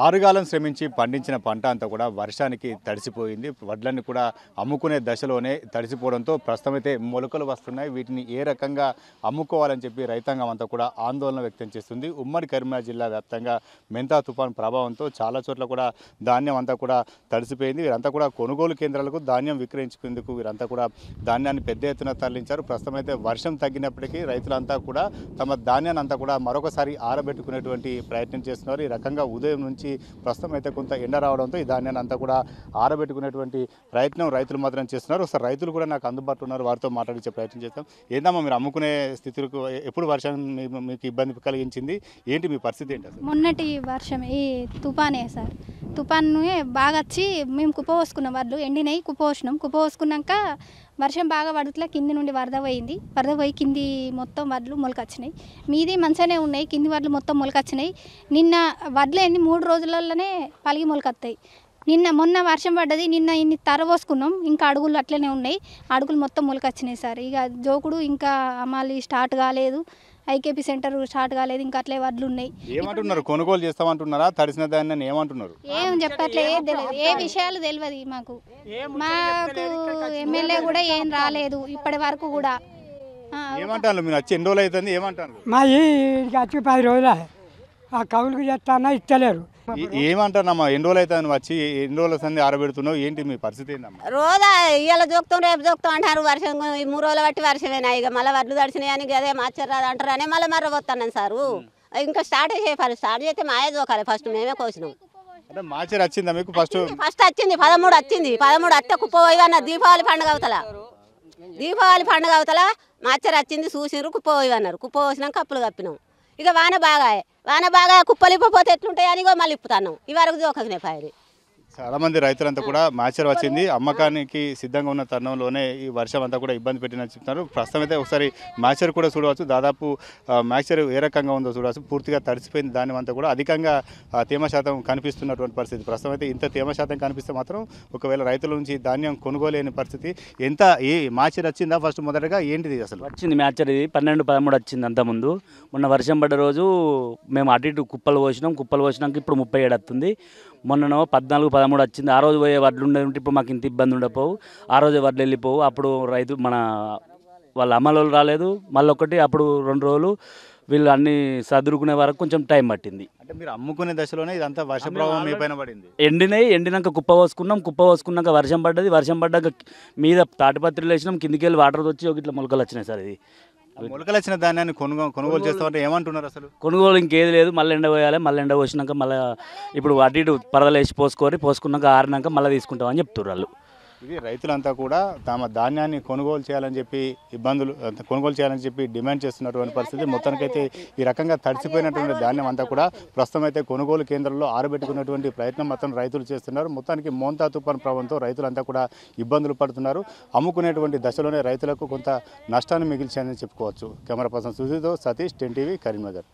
ఆరుగాలం శ్రమించి పండించిన పంట అంతా కూడా వర్షానికి తడిసిపోయింది. వడ్లన్నీ కూడా అమ్ముకునే దశలోనే తడిసిపోవడంతో ప్రస్తుతం అయితే మొలకలు వస్తున్నాయి. వీటిని ఏ రకంగా అమ్ముకోవాలని చెప్పి రైతాంగం అంతా కూడా ఆందోళన వ్యక్తం చేస్తుంది. ఉమ్మడి కరీంనగర్ జిల్లా వ్యాప్తంగా మెంతా తుఫాన్ ప్రభావంతో చాలా చోట్ల కూడా ధాన్యం అంతా కూడా తడిసిపోయింది. వీరంతా కూడా కొనుగోలు కేంద్రాలకు ధాన్యం విక్రయించుకునేందుకు వీరంతా కూడా ధాన్యాన్ని పెద్ద ఎత్తున తరలించారు. ప్రస్తుతం అయితే వర్షం తగ్గినప్పటికీ రైతులంతా కూడా తమ ధాన్యాన్ని అంతా కూడా మరొకసారి ఆరబెట్టుకునేటువంటి ప్రయత్నం చేస్తున్నారు. ఈ రకంగా ఉదయం నుంచి ప్రస్తుతం అయితే కొంత ఎండ రావడంతో ఈ ధాన్యాన్ని అంతా కూడా ఆరబెట్టుకునేటువంటి ప్రయత్నం రైతులు మాత్రం చేస్తున్నారు. ఒకసారి రైతులు కూడా నాకు అందుబాటులో ఉన్నారు, వారితో మాట్లాడించే ప్రయత్నం చేస్తాం. ఏందమ్మా మీరు అమ్ముకునే స్థితికి ఎప్పుడు వర్షం మీకు ఇబ్బంది కలిగించింది, ఏంటి మీ పరిస్థితి ఏంటి అసలు? మొన్నటి వర్షం ఈ తుఫానే సార్, తుఫాను బాగా వచ్చి మేము కుప్ప పోసుకున్నాం, వడ్లు ఎండినాయి, కుప్ప పోసుకున్నాక వర్షం బాగా పడుతులా కింది నుండి వరద పోయి కింది మొత్తం వడ్లు మొలకొచ్చినాయి. మీది మంచిగానే ఉన్నాయి, కింది వడ్లు మొత్తం మొలకొచ్చినాయి. నిన్న వడ్లు ఎన్ని 3 రోజులలోనే పలిగి మొలకొస్తాయి. మొన్న వర్షం పడ్డది, నిన్న ఇన్ని తర పోసుకున్నాం, ఇంకా అడుగులు అట్లనే ఉన్నాయి, అడుగులు మొత్తం మొలకొచ్చినాయి సార్. ఇక జోకుడు ఇంకా అమ్మాలి స్టార్ట్ కాలేదు, ఐకేపీ సెంటర్ స్టార్ట్ కాలేదు, ఇంకా అట్లే వడ్లు ఉన్నాయి. ఏమంటున్నారు, కొనుగోలు చేస్తామంటున్నారా? తడిసిన దాన్ని ఏమంటున్నారు? ఏం చెప్పట్లేదు, తెలియదు, ఏ విషయాలు తెలియదు మాకు. ఎమ్మెల్యే కూడా ఏం రాలేదు ఇప్పటి వరకు కూడా. ఏమంటారు మీరు వచ్చి ఎన్ని రోజులు అవుతుంది? ఏమంటారు? మా వచ్చి 10 రోజులు ఆ కౌలుకు చేస్తానా ఇస్తలేరు. ఏమంటారమ్మా, ఎన్ని రోజులు అవుతుంది వచ్చి, ఎన్ని రోజుల సంది ఆరబెడుతున్నావు, ఏంటి మీ పరిస్థితి ఏంటమ్మా? రోజా ఇవాళ జోక్తాం రేపు జోక్తాం అంటారు. వర్షం 3 రోజులు బట్టి వర్షమేనా, ఇక మళ్ళీ వడ్లు తడిచినాయి అని అదే మార్చరాదు అంటారు అని మళ్ళీ మర్రబోతున్నాను సారు. ఇంకా స్టార్ట్ చేస్తే మాయే జోకాలి, ఫస్ట్ మేమే కోసినాం. అంటే మార్చి వచ్చిందా మీకు? ఫస్ట్ వచ్చింది 13 వచ్చింది. 13 అత్తే కుప్ప పోయివన్న దీపావళి పండుగ అవతల మార్చర్ వచ్చింది, చూసిర్రు, కుప్ప పోయివన్నారు. కుప్ప పోసినాక కప్పులు కప్పినాం. ఇక వాన బాగా కుప్పలు ఇప్పపోతే ఎట్లుంటాయి అని మళ్ళీ ఇప్పుతున్నాం. ఈ వరకు జోకనే పాయరి. చాలా మంది రైతులంతా కూడా మ్యాచర్ వచ్చింది, అమ్మకానికి సిద్ధంగా ఉన్న తరుణంలోనే ఈ వర్షం అంతా కూడా ఇబ్బంది పెట్టినని చెప్తున్నారు. ప్రస్తుతం అయితే ఒకసారి మ్యాచర్ కూడా చూడవచ్చు. దాదాపు మ్యాచర్ ఏ రకంగా ఉందో చూడవచ్చు. పూర్తిగా తడిసిపోయింది ధాన్యం అంతా కూడా. అధికంగా తేమ శాతం కనిపిస్తున్నటువంటి పరిస్థితి. ప్రస్తుతం అయితే ఇంత తేమ శాతం కనిపిస్తే మాత్రం ఒకవేళ రైతుల నుంచి ధాన్యం కొనుగోలేని పరిస్థితి. ఎంత ఏ మ్యాచర్ వచ్చిందా ఫస్ట్ మొదటగా, ఏంటిది అసలు? వచ్చింది మ్యాచర్, ఇది 12-13 వచ్చింది. అంతకుముందు మొన్న వర్షం పడ్డ రోజు మేము అటు ఇటు కుప్పలు పోసినాక ఇప్పుడు 37 వస్తుంది. మొన్ననో 14-13 వచ్చింది. ఆ రోజు పోయే వడ్లు ఉండేది, ఇప్పుడు మాకు ఇంత ఇబ్బంది ఉండపోవు. ఆ రోజు వడ్లు వెళ్ళిపోవు. అప్పుడు రైతు వాళ్ళ అమ్మలోళ్ళు రాలేదు. మళ్ళీ అప్పుడు 2 రోజులు వీళ్ళు అన్ని సదురుకునే వరకు కొంచెం టైం పట్టింది. అంటే మీరు అమ్ముకునే దశలోనే ఇదంతా వర్ష ప్రభావం మీ పైన పడింది. ఎండినాక కుప్ప పోసుకున్నాక వర్షం పడ్డాక మీద తాటిపత్రులు వేసినాం, కిందికి వెళ్ళి వాటర్ వచ్చి ఇట్లా మొలకలు వచ్చినాయి సార్. ఇది మొలకలు వచ్చిన ధాన్యాన్ని కొనుగోలు చేస్తామంటే ఏమంటున్నారు అసలు? కొనుగోలు ఇంకేది లేదు, మళ్ళీ ఎండ పోయాలి. మళ్ళీ ఎండ పోసినాక మళ్ళీ ఇప్పుడు అటు ఇటు పరదలు వేసి పోసుకున్నాక ఆరినాక మళ్ళీ తీసుకుంటామని చెప్తున్నారు వాళ్ళు. ఇది రైతులంతా కూడా తమ ధాన్యాన్ని కొనుగోలు చేయాలని చెప్పి డిమాండ్ చేస్తున్నటువంటి పరిస్థితి. మొత్తానికైతే ఈ రకంగా తడిసిపోయినటువంటి ధాన్యం అంతా కూడా ప్రస్తుతం అయితే కొనుగోలు కేంద్రంలో ఆరబెట్టుకున్నటువంటి ప్రయత్నం మొత్తం రైతులు చేస్తున్నారు. మొత్తానికి మోంతా తుఫాన్ ప్రభావంతో రైతులంతా కూడా ఇబ్బందులు పడుతున్నారు. అమ్ముకునేటువంటి దశలోనే రైతులకు కొంత నష్టాన్ని మిగిల్చాయని చెప్పుకోవచ్చు. కెమెరా పర్సన్ సుధీర్తో సతీష్, 10 టీవీ, కరీంనగర్.